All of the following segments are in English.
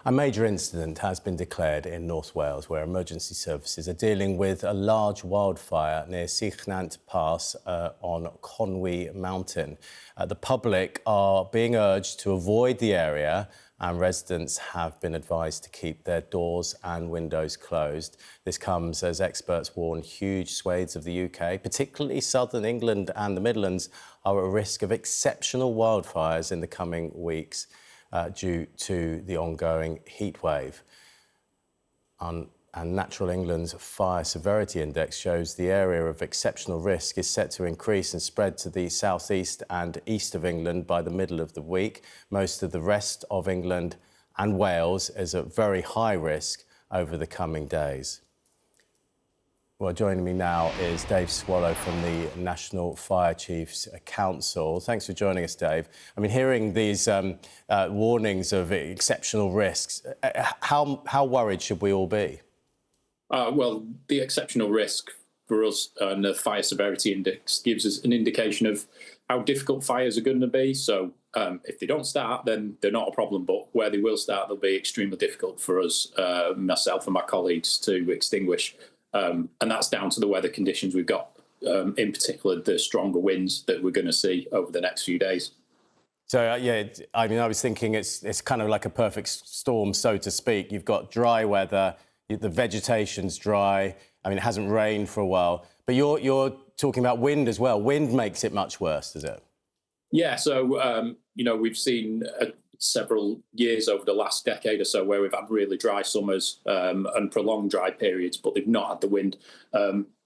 A major incident has been declared in North Wales where emergency services are dealing with a large wildfire near Sychnant Pass on Conwy Mountain. The public are being urged to avoid the area and residents have been advised to keep their doors and windows closed. This comes as experts warn huge swathes of the UK, particularly southern England and the Midlands, are at risk of exceptional wildfires in the coming weeks. Due to the ongoing heatwave. And Natural England's Fire Severity Index shows the area of exceptional risk is set to increase and spread to the southeast and east of England by the middle of the week. Most of the rest of England and Wales is at very high risk over the coming days. Well, joining me now is Dave Swallow from the National Fire Chiefs Council. Thanks for joining us, Dave. I mean, hearing these warnings of exceptional risks, how worried should we all be? Well, the exceptional risk for us and the Fire Severity Index gives us an indication of how difficult fires are going to be. So if they don't start, then they're not a problem. But where they will start, they'll be extremely difficult for us, myself and my colleagues, to extinguish. And that's down to the weather conditions we've got, in particular the stronger winds that we're going to see over the next few days. So, yeah, I mean, I was thinking it's kind of like a perfect storm, so to speak. You've got dry weather, the vegetation's dry. I mean, it hasn't rained for a while. But you're talking about wind as well. Wind makes it much worse, does it? Yeah, so, we've seen several years over the last decade or so where we've had really dry summers and prolonged dry periods, but they've not had the wind.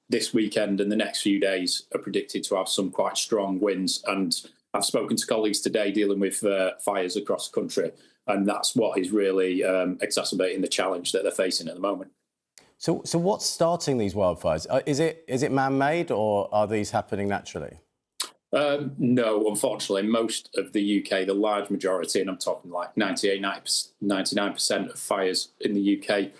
This weekend and the next few days are predicted to have some quite strong winds. And I've spoken to colleagues today dealing with fires across the country, and that's what is really exacerbating the challenge that they're facing at the moment. So what's starting these wildfires? Is it man-made or are these happening naturally? No, unfortunately, most of the UK, the large majority, and I'm talking like 99% of fires in the UK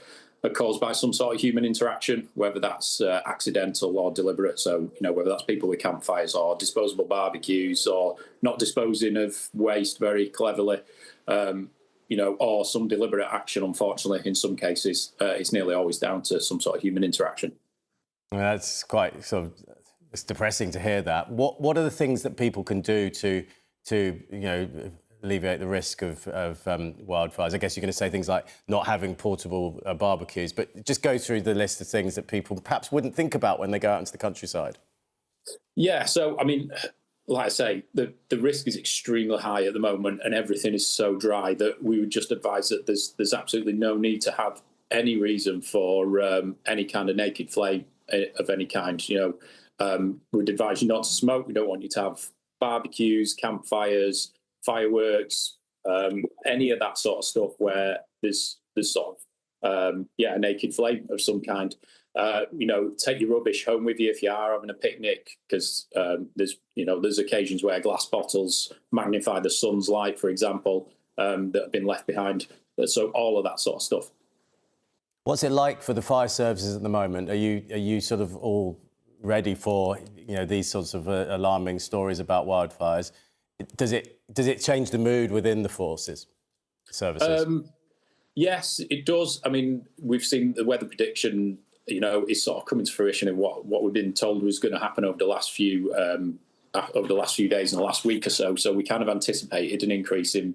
are caused by some sort of human interaction, whether that's accidental or deliberate. So, whether that's people with campfires or disposable barbecues or not disposing of waste very cleverly, or some deliberate action, unfortunately, in some cases, it's nearly always down to some sort of human interaction. Well, that's quite sort of... It's depressing to hear that. What are the things that people can do to alleviate the risk of wildfires? I guess you're going to say things like not having portable barbecues, but just go through the list of things that people perhaps wouldn't think about when they go out into the countryside. Yeah, so I mean, like I say, the risk is extremely high at the moment, and everything is so dry that we would just advise that there's absolutely no need to have any reason for any kind of naked flame of any kind. We'd advise you not to smoke. We don't want you to have barbecues, campfires, fireworks, any of that sort of stuff where there's sort of a naked flame of some kind. Take your rubbish home with you if you are having a picnic, because there's occasions where glass bottles magnify the sun's light, for example, that have been left behind. So all of that sort of stuff. What's it like for the fire services at the moment? Are you sort of all ready for these sorts of alarming stories about wildfires? Does it change the mood within the forces, services? Yes, it does. I mean, we've seen the weather prediction, is sort of coming to fruition in what we've been told was going to happen over the last few days and the last week or so. So we kind of anticipated an increase in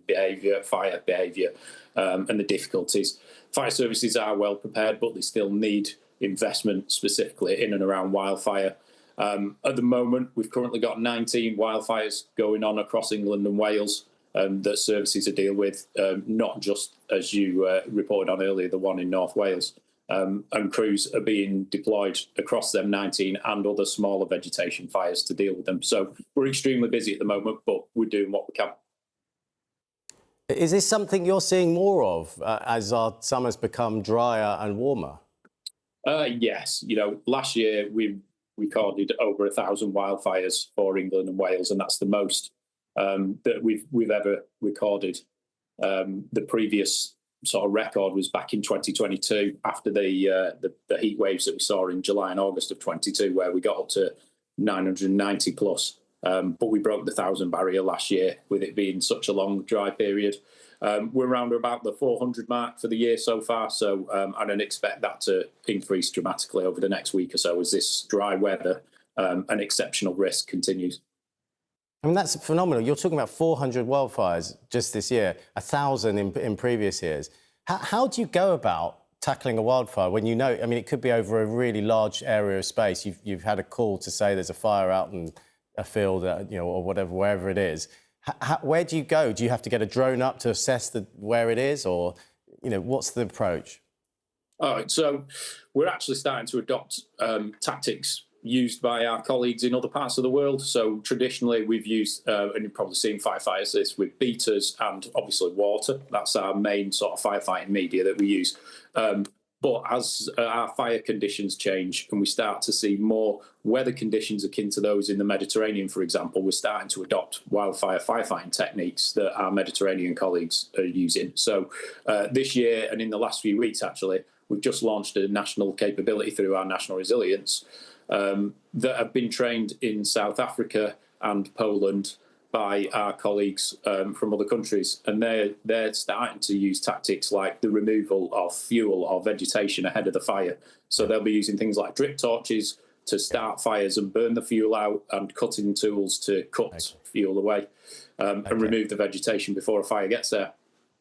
fire behaviour, and the difficulties. Fire services are well prepared, but they still need investment specifically in and around wildfire. At the moment, we've currently got 19 wildfires going on across England and Wales that services are dealing with, not just, as you reported on earlier, the one in North Wales. And crews are being deployed across them 19 and other smaller vegetation fires to deal with them. So we're extremely busy at the moment, but we're doing what we can. Is this something you're seeing more of as our summers become drier and warmer? Yes. Last year we recorded over 1,000 wildfires for England and Wales, and that's the most that we've ever recorded. The previous sort of record was back in 2022 after the heat waves that we saw in July and August of 22, where we got up to 990 plus. But we broke the 1,000 barrier last year with it being such a long dry period. We're around about the 400 mark for the year so far, so I don't expect that to increase dramatically over the next week or so as this dry weather and exceptional risk continues. I mean, that's phenomenal. You're talking about 400 wildfires just this year, 1,000 in previous years. How do you go about tackling a wildfire when you know, I mean, it could be over a really large area of space. You've had a call to say there's a fire out in a field, or whatever, wherever it is. Where do you go? Do you have to get a drone up to assess where it is, or, what's the approach? All right, so we're actually starting to adopt tactics used by our colleagues in other parts of the world. So traditionally we've used, and you've probably seen firefighters this, with beaters and obviously water. That's our main sort of firefighting media that we use. But as our fire conditions change and we start to see more weather conditions akin to those in the Mediterranean, for example, we're starting to adopt wildfire firefighting techniques that our Mediterranean colleagues are using. So this year, and in the last few weeks actually, we've just launched a national capability through our national resilience that have been trained in South Africa and Poland by our colleagues from other countries, and they're starting to use tactics like the removal of fuel or vegetation ahead of the fire. So they'll be using things like drip torches to start fires and burn the fuel out, and cutting tools to cut fuel away and remove the vegetation before a fire gets there.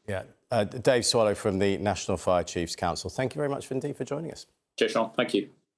Yeah, Dave Swallow from the National Fire Chiefs Council. Thank you very much indeed for joining us. Cheers, Sean. Thank you.